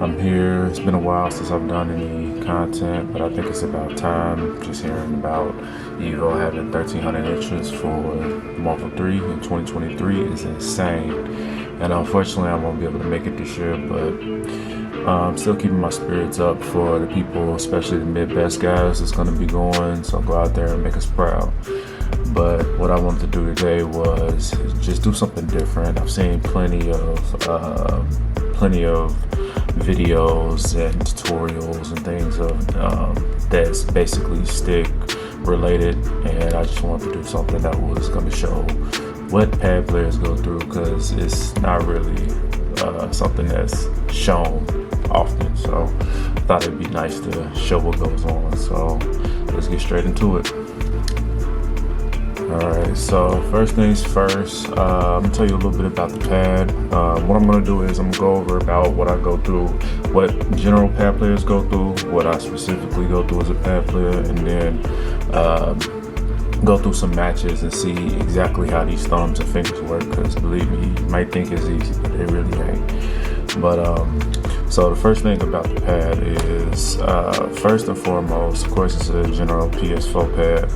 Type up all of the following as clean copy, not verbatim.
I'm here. It's been a while since I've done any content, but I think it's about time. Just hearing about Evo having 1,300 entrants for Marvel 3 in 2023 is insane. And unfortunately, I won't be able to make it this year, but I'm still keeping my spirits up for the people, especially the mid-best guys that's going to be going. So go out there and make us proud. But what I wanted to do today was just do something different. I've seen plenty of videos and tutorials and things of that's basically stick related, and I just wanted to do something that was going to show what pad players go through, because it's not really something that's shown often. So I thought it'd be nice to show what goes on. So let's get straight into it. Alright, so first things first, I'm gonna tell you a little bit about the pad. What I'm gonna do is I'm gonna go over about what I go through, what general pad players go through, what I specifically go through as a pad player, and then go through some matches and see exactly how these thumbs and fingers work, because believe me, you might think it's easy, but it really ain't. But so the first thing about the pad is, first and foremost, of course, it's a general PS4 pad.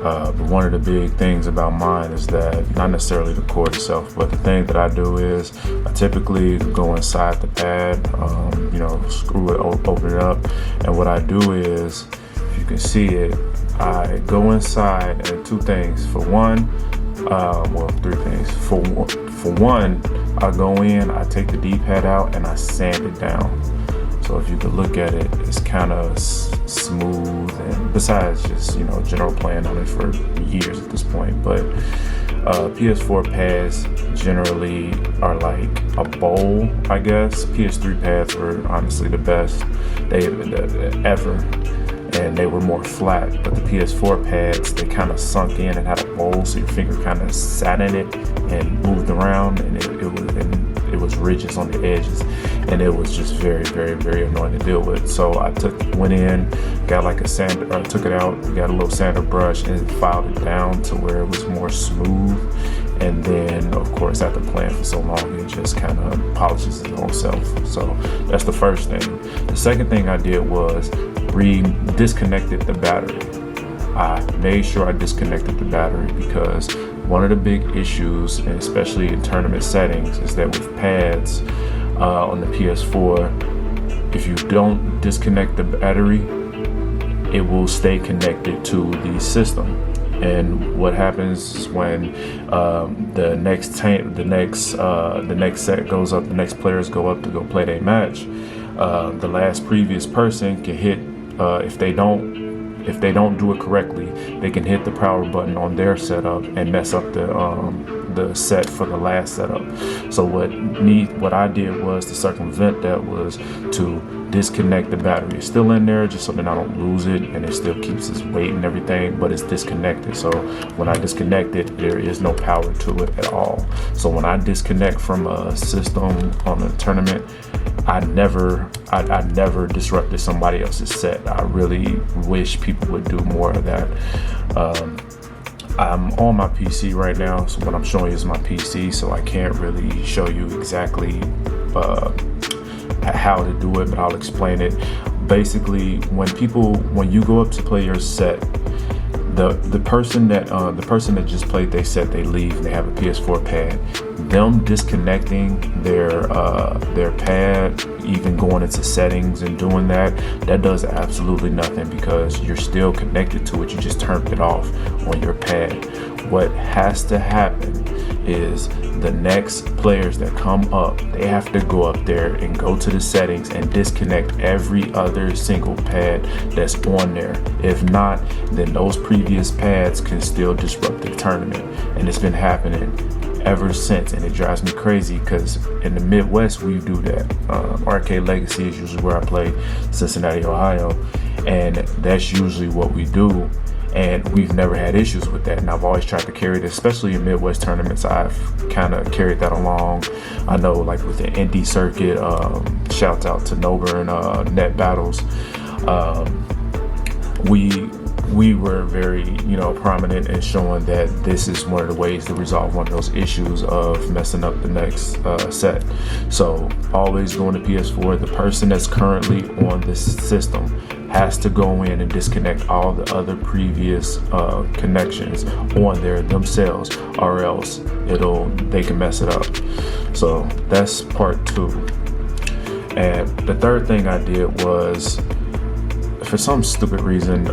But one of the big things about mine is that not necessarily the cord itself, but the thing that I do is I typically go inside the pad, screw it, open it up, and what I do is, if you can see it, I go inside and two things. For one, three things. For one, I go in, I take the D-pad out, and I sand it down. So if you could look at it, it's kind of smooth, and besides just, general playing on it for years at this point. But PS4 pads generally are like a bowl, I guess. PS3 pads were honestly the best ever, and they were more flat. But the PS4 pads, they kind of sunk in and had a bowl, so your finger kind of sat in it and moved around, and it was ridges on the edges, and it was just very, very, very annoying to deal with. So I went in, got like a sander, took it out, got a little sander brush, and filed it down to where it was more smooth. And then, of course, after playing for so long, it just kind of polishes its own self. So that's the first thing. The second thing I did was disconnected the battery. I made sure I disconnected the battery, because one of the big issues, and especially in tournament settings, is that with pads on the PS4, if you don't disconnect the battery, it will stay connected to the system. And what happens is when the next set goes up, the next players go up to go play their match, the previous person can hit, if they don't do it correctly, they can hit the power button on their setup and mess up the set for the last setup. So what I did was to circumvent that was to disconnect the battery. It's still in there just so that I don't lose it, and it still keeps its weight and everything, but it's disconnected. So when I disconnect it, there is no power to it at all. So when I disconnect from a system on a tournament, I never disrupted somebody else's set. I really wish people would do more of that. I'm on my PC right now, so what I'm showing you is my PC, so I can't really show you exactly how to do it, but I'll explain it. Basically, when you go up to play your set, the person that just played their set, they leave and they have a PS4 pad. Them disconnecting their pad, even going into settings and doing that does absolutely nothing, because you're still connected to it. You just turned it off on your pad. What has to happen is the next players that come up, they have to go up there and go to the settings and disconnect every other single pad that's on there. If not, then those previous pads can still disrupt the tournament. And it's been happening ever since, and it drives me crazy, because in the Midwest we do that. Arcade Legacy is usually where I play, Cincinnati, Ohio, and that's usually what we do. And we've never had issues with that. And I've always tried to carry it, especially in Midwest tournaments. I've kind of carried that along. I know, like with the indie circuit, shouts out to Nober and Net Battles. We we were very, prominent in showing that this is one of the ways to resolve one of those issues of messing up the next set. So always going to PS4, the person that's currently on this system has to go in and disconnect all the other previous connections on there themselves, or else they can mess it up. So that's part 2. And the third thing I did was, for some stupid reason,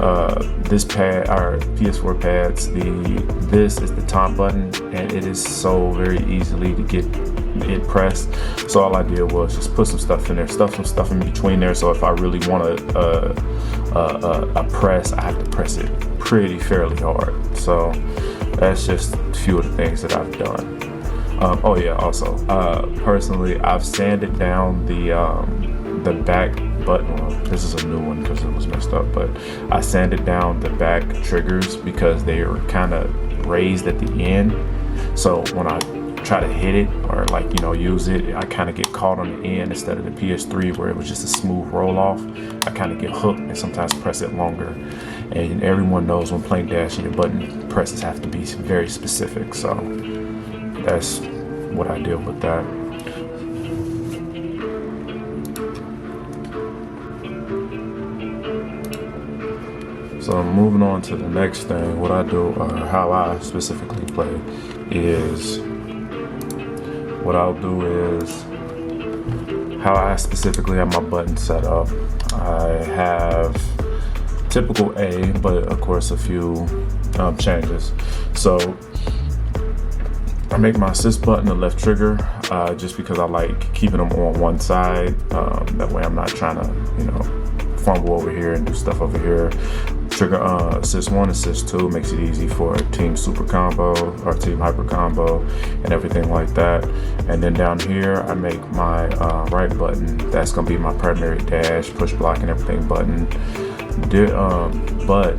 this pad, our PS4 pads, this is the top button, and it is so very easily to get it pressed. So all I did was just put some stuff in there, stuff some stuff in between there. So if I really want a press, I have to press it pretty fairly hard. So that's just a few of the things that I've done. Also, personally, I've sanded down the back button. Well, this is a new one because it was messed up, but I sanded down the back triggers because they are kind of raised at the end. So when I try to hit it or use it, I kind of get caught on the end instead of the PS3 where it was just a smooth roll off. I kind of get hooked and sometimes press it longer. And everyone knows when playing Dash, your button presses have to be very specific. So that's what I did with that. So moving on to the next thing, what I do, or how I specifically play, is how I specifically have my button set up. I have typical A, but of course a few changes. So I make my assist button the left trigger, just because I like keeping them on one side. That way I'm not trying to, fumble over here and do stuff over here. Trigger assist 1, assist 2 makes it easy for team super combo or team hyper combo and everything like that. And then down here I make my right button. That's gonna be my primary dash, push block, and everything button. But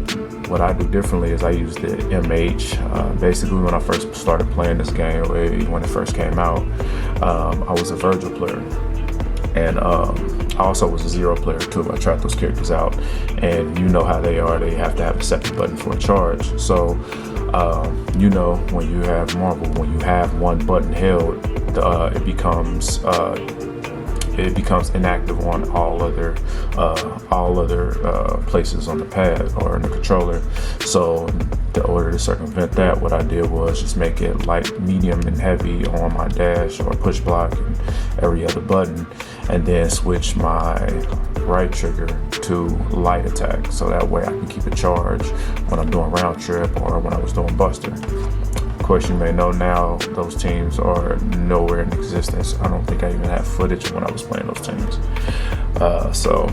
what I do differently is I use the MH. Basically, when I first started playing this game, when it first came out, I was a Virgil player. And I also was a Zero player too. I tried those characters out, and you know how they are. They have to have a second button for a charge. So, when you have Marvel, when you have one button held, it becomes inactive on all other places on the pad or in the controller. So in order to circumvent that, what I did was just make it light, medium, and heavy on my dash or push block and every other button, and then switch my right trigger to light attack, so that way I can keep a charge when I'm doing round trip or when I was doing buster. Of course, you may know now those teams are nowhere in existence. I don't think I even have footage when I was playing those teams. So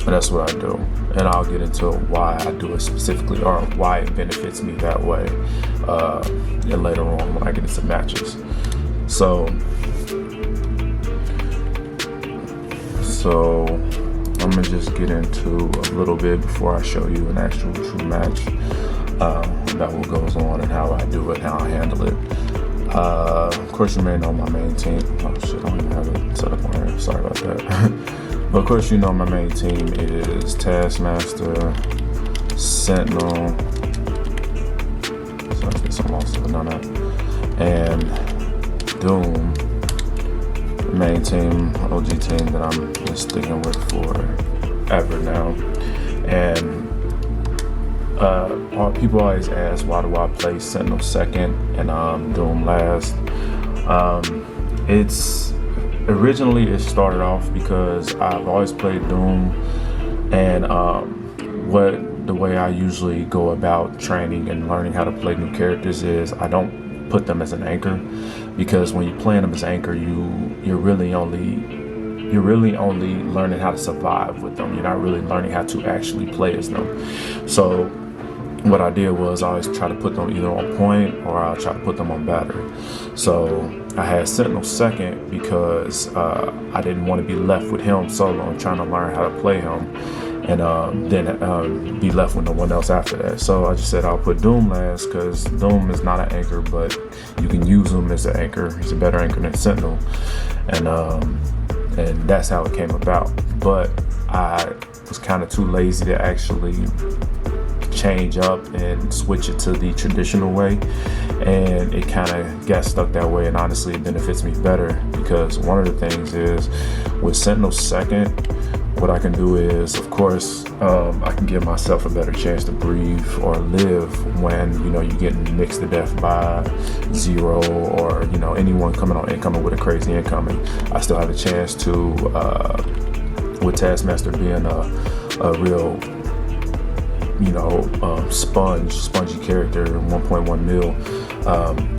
that's what I do, and I'll get into why I do it specifically or why it benefits me that way and later on when I get into matches. So I'm gonna just get into a little bit before I show you an actual true match about what goes on and how I do it, how I handle it. Of course, you may know my main team. Oh shit, I don't even have it set up on here. Sorry about that. But of course, you know my main team is Taskmaster, Sentinel. So let's get some lost of none of that. And Doom. Main team, OG team that I'm just sticking with forever now. And people always ask, why do I play Sentinel second and Doom last? Originally it started off because I've always played Doom, and the way I usually go about training and learning how to play new characters is I don't put them as an anchor, because when you're playing them as anchor, you're really only learning how to survive with them. You're not really learning how to actually play as them. So what I did was I always try to put them either on point or I'll try to put them on battery. So I had Sentinel second because I didn't want to be left with him solo and trying to learn how to play him, and then be left with no one else after that. So I just said I'll put Doom last because Doom is not an anchor, but you can use him as an anchor. He's a better anchor than Sentinel, and that's how it came about. But I was kind of too lazy to actually change up and switch it to the traditional way, and it kind of got stuck that way. And honestly, it benefits me better because one of the things is with Sentinel second, what I can do is, of course, I can give myself a better chance to breathe or live when, you're getting mixed to death by Zero or, anyone coming on incoming with a crazy incoming. I still have a chance to, with Taskmaster being a real, spongy character, 1.1 mil,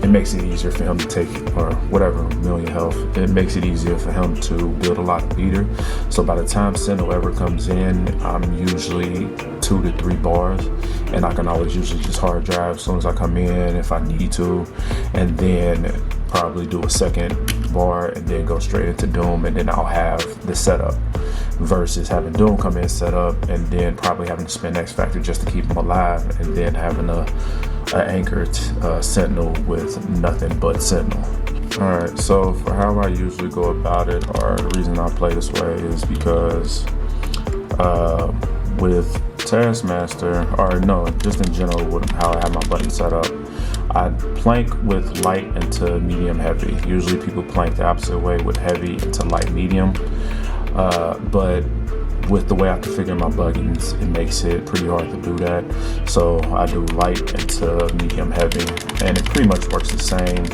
it makes it easier for him to take, or whatever, million health. It makes it easier for him to build a lot of meter. So by the time Sentinel ever comes in, I'm usually 2 to 3 bars, and I can always usually just hard drive as soon as I come in if I need to, and then probably do a second bar and then go straight into Doom, and then I'll have the setup versus having Doom come in, set up, and then probably having to spend X Factor just to keep him alive, and then having a anchored Sentinel with nothing but Sentinel. Alright, so for how I usually go about it, or the reason I play this way, is because with Taskmaster, or no, just in general with how I have my button set up, I plank with light into medium heavy. Usually people plank the opposite way with heavy into light medium, but with the way I configure my buttons, it makes it pretty hard to do that. So I do light into medium heavy, and it pretty much works the same.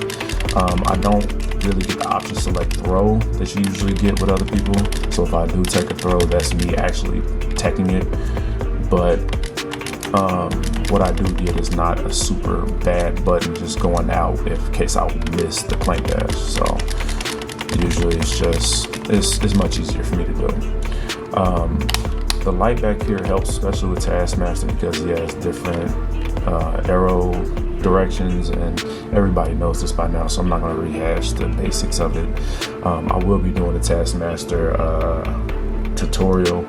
I don't really get the option to select throw that you usually get with other people. So if I do take a throw, that's me actually teching it. But what I do get is not a super bad button just going out in case I miss the plank dash. So usually it's much easier for me to do. The light back here helps, especially with Taskmaster, because he has different arrow directions, and everybody knows this by now, so I'm not going to rehash the basics of it. I will be doing the Taskmaster tutorial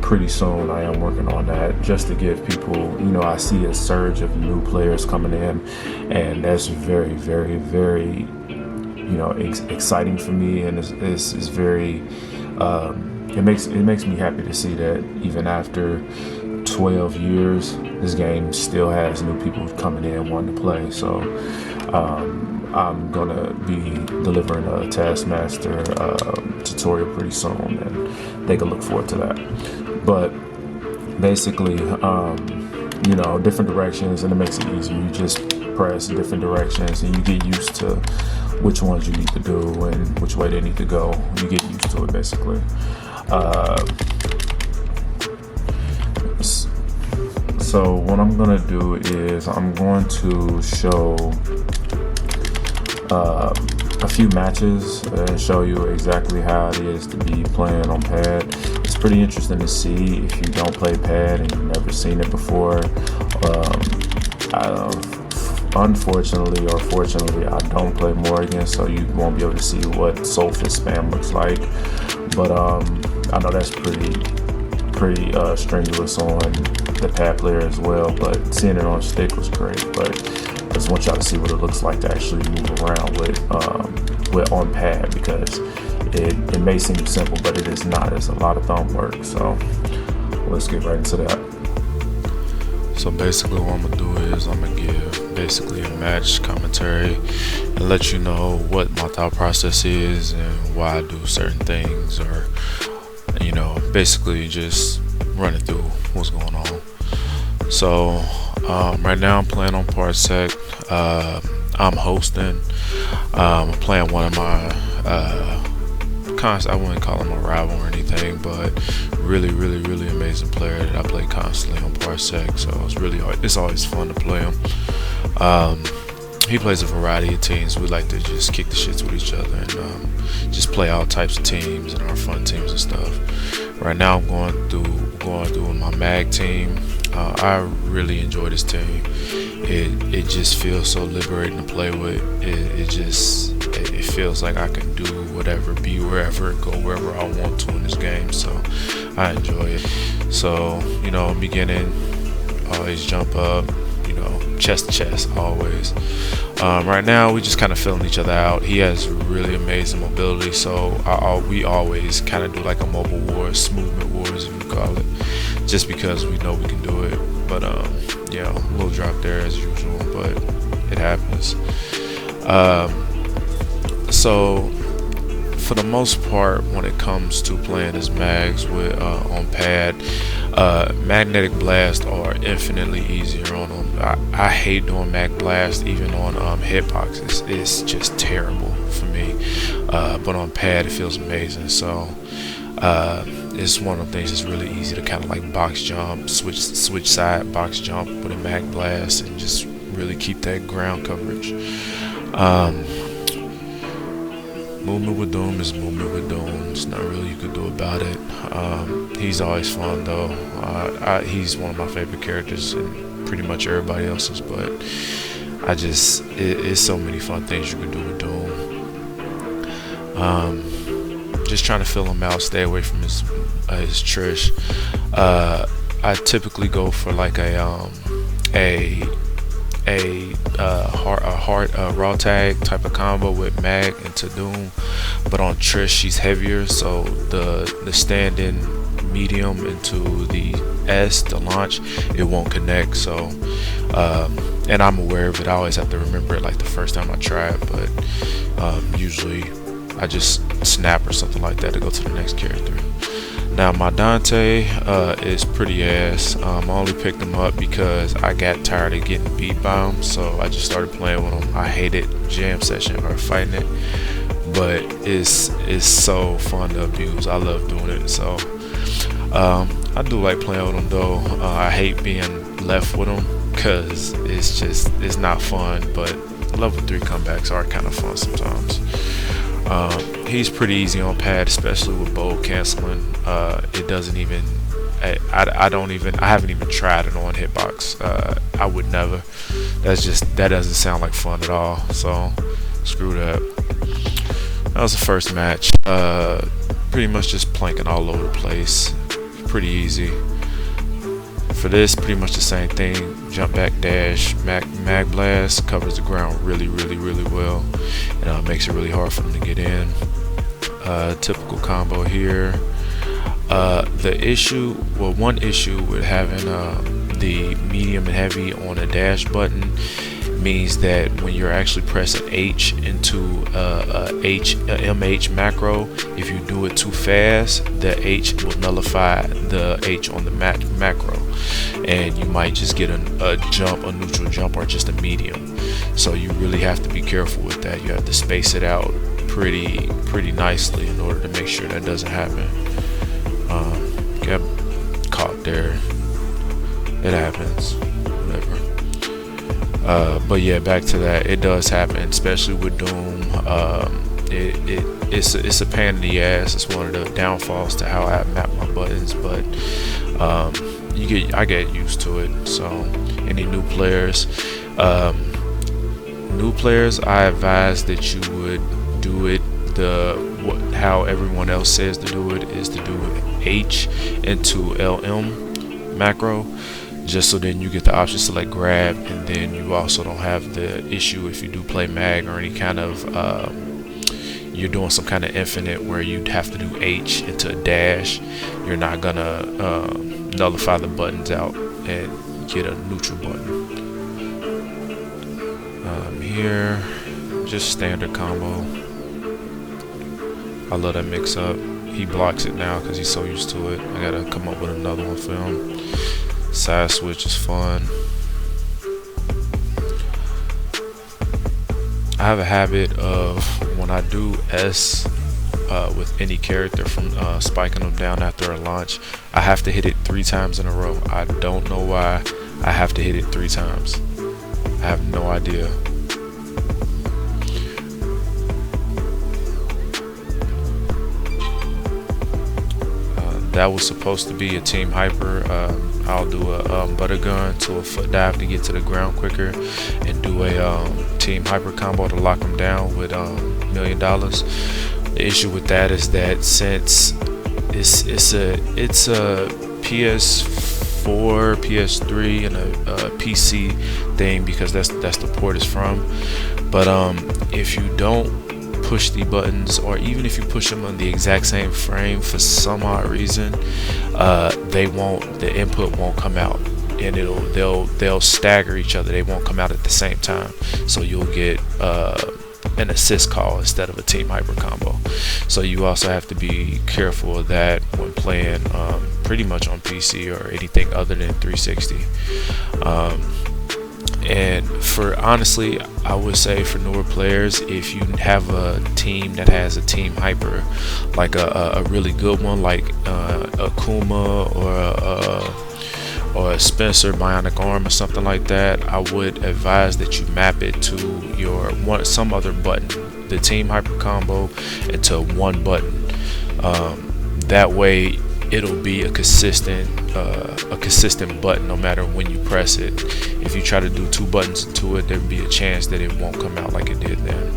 pretty soon. I am working on that just to give people, I see a surge of new players coming in, and that's very, very, very, exciting for me, and it's very it makes me happy to see that even after 12 years, this game still has new people coming in wanting to play. So I'm gonna be delivering a Taskmaster tutorial pretty soon, and they can look forward to that. But basically, different directions, and it makes it easier. You just press different directions, and you get used to which ones you need to do and which way they need to go. You get used to it, basically. So what I'm gonna do is I'm going to show a few matches and show you exactly how it is to be playing on pad. It's pretty interesting to see if you don't play pad and you've never seen it before. Unfortunately or fortunately, I don't play Morgan, so you won't be able to see what Soulfist spam looks like. But I know that's pretty strenuous on the pad player as well, but seeing it on stick was great. But I just want y'all to see what it looks like to actually move around with on pad, because it may seem simple, but it is not. It's a lot of thumb work. So let's get right into that. So basically what I'm gonna do is I'm gonna give basically a match commentary and let you know what my thought process is and why I do certain things, or basically just running through what's going on. So right now I'm playing on Parsec. I'm hosting. I'm playing one of my I wouldn't call him a rival or anything, but really amazing player that I play constantly on Parsec. So it's always fun to play him. He plays a variety of teams. We like to just kick the shits with each other and just play all types of teams and our fun teams and stuff. Right now I'm going through my mag team. I really enjoy this team. It just feels so liberating to play with. It feels like I can do whatever, be wherever, go wherever I want to in this game. So I enjoy it. So beginning, always jump up, chest to chest always. Right now we just kind of filling each other out. He has really amazing mobility, so we always kind of do like a mobile wars, movement wars, if you call it, just because we know we can do it. But yeah, a little drop there as usual, but it happens. So for the most part, when it comes to playing as mags with on pad, magnetic blast are infinitely easier on them. I hate doing mag blast even on hitboxes. It's just terrible for me. But on pad it feels amazing. So it's one of the things that's really easy to kind of like box jump, switch side box jump with a mag blast, and just really keep that ground coverage. Movement with Doom is movement with Doom. There's not really you could do about it. He's always fun though. He's one of my favorite characters, and pretty much everybody else's. But it's so many fun things you can do with Doom. Just trying to fill him out, stay away from his Trish. I typically go for like a raw tag type of combo with mag into Doom, but on Trish she's heavier, so the stand-in medium into the launch, it won't connect. So and I'm aware of it. I always have to remember it like the first time I try it, but usually I just snap or something like that to go to the next character. Now my Dante is pretty ass. I only picked him up because I got tired of getting beat by him, so I just started playing with him. I hated jam session or fighting it, but it's so fun to abuse. I love doing it. So I do like playing with him though. I hate being left with him because it's not fun, but level 3 comebacks are kind of fun sometimes. He's pretty easy on pad, especially with bow canceling. It doesn't even, I haven't even tried it on hitbox. I would never. That doesn't sound like fun at all. So screw that. That was the first match. Pretty much just planking all over the place. Pretty easy. For this, pretty much the same thing. Jump back dash, mag blast covers the ground really well, and makes it really hard for them to get in. Typical combo here. One issue with having the medium and heavy on a dash button means that when you're actually pressing H into a MH macro, if you do it too fast, the H will nullify the H on the macro, and you might just get a neutral jump, or just a medium. So you really have to be careful with that. You have to space it out pretty nicely in order to make sure that doesn't happen. Got caught there. It happens. Whatever. But yeah, back to that. It does happen, especially with Doom. It's a pain in the ass. It's one of the downfalls to how I map my buttons, but I get used to it. So any new players, I advise that you would do it how everyone else says to do it, is to do H into LM macro, just so then you get the option to select grab, and then you also don't have the issue if you do play mag or any kind of you're doing some kind of infinite where you'd have to do H into a dash. You're not gonna nullify the buttons out and get a neutral button. Here, just standard combo. I love that mix up. He blocks it now because he's so used to it. I gotta come up with another one for him. Side switch is fun. I have a habit of, when I do S with any character, from spiking them down after a launch, I have to hit it 3 times in a row. I don't know why I have to hit it 3 times. I have no idea. That was supposed to be a team hyper. I'll do a butter gun to a foot dive to get to the ground quicker, and do a team hyper combo to lock them down with $1 million. The issue with that is that since it's a PS4 PS4, PS3, and a PC thing, because that's the port it's from. But if you don't push the buttons, or even if you push them on the exact same frame, for some odd reason, the input won't come out, and they'll stagger each other. They won't come out at the same time, so you'll get an assist call instead of a team hyper combo. So you also have to be careful of that when playing pretty much on PC or anything other than 360. And for honestly, I would say for newer players, if you have a team that has a team hyper, like a really good one, like a Kuma or a Spencer Bionic Arm or something like that, I would advise that you map it to some other button, the team hyper combo, into one button. That way it'll be a consistent button no matter when you press it. If you try to do two buttons into it, there'd be a chance that it won't come out like it did then.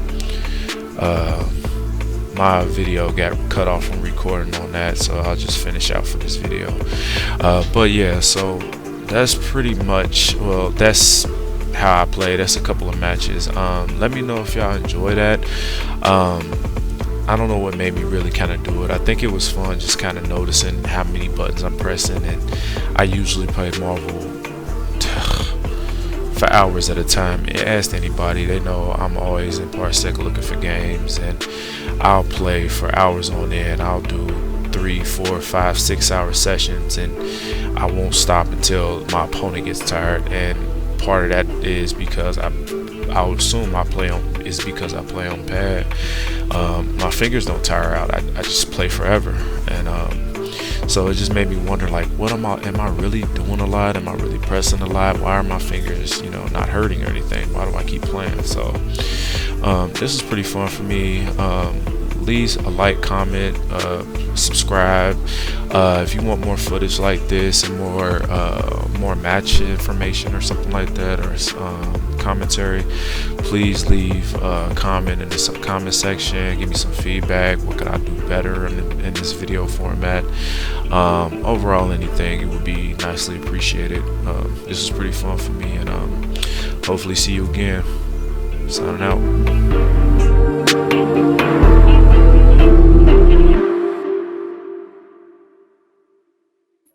My video got cut off from recording on that, so I'll just finish out for this video. But yeah, so that's pretty much, well, that's how I play. That's a couple of matches. Let me know if y'all enjoy that. I don't know what made me really kind of do it. I think it was fun just kind of noticing how many buttons I'm pressing, and I usually play Marvel for hours at a time. Ask anybody, they know I'm always in Parsec looking for games, and I'll play for hours on end. I'll do 3, 4, 5, 6 hour sessions, and I won't stop until my opponent gets tired. And part of that is because I would assume I play on pad. My fingers don't tire out. I just play forever, and so it just made me wonder, like, am I really doing a lot? Am I really pressing a lot? Why are my fingers, not hurting or anything? Why do I keep playing? So this is pretty fun for me. Leave a like, comment, subscribe. If you want more footage like this and more match information or something like that, or commentary, please leave a comment in the comment section. Give me some feedback. What could I do better in this video format? Overall, anything, it would be nicely appreciated. This is pretty fun for me, and hopefully see you again. Signing out.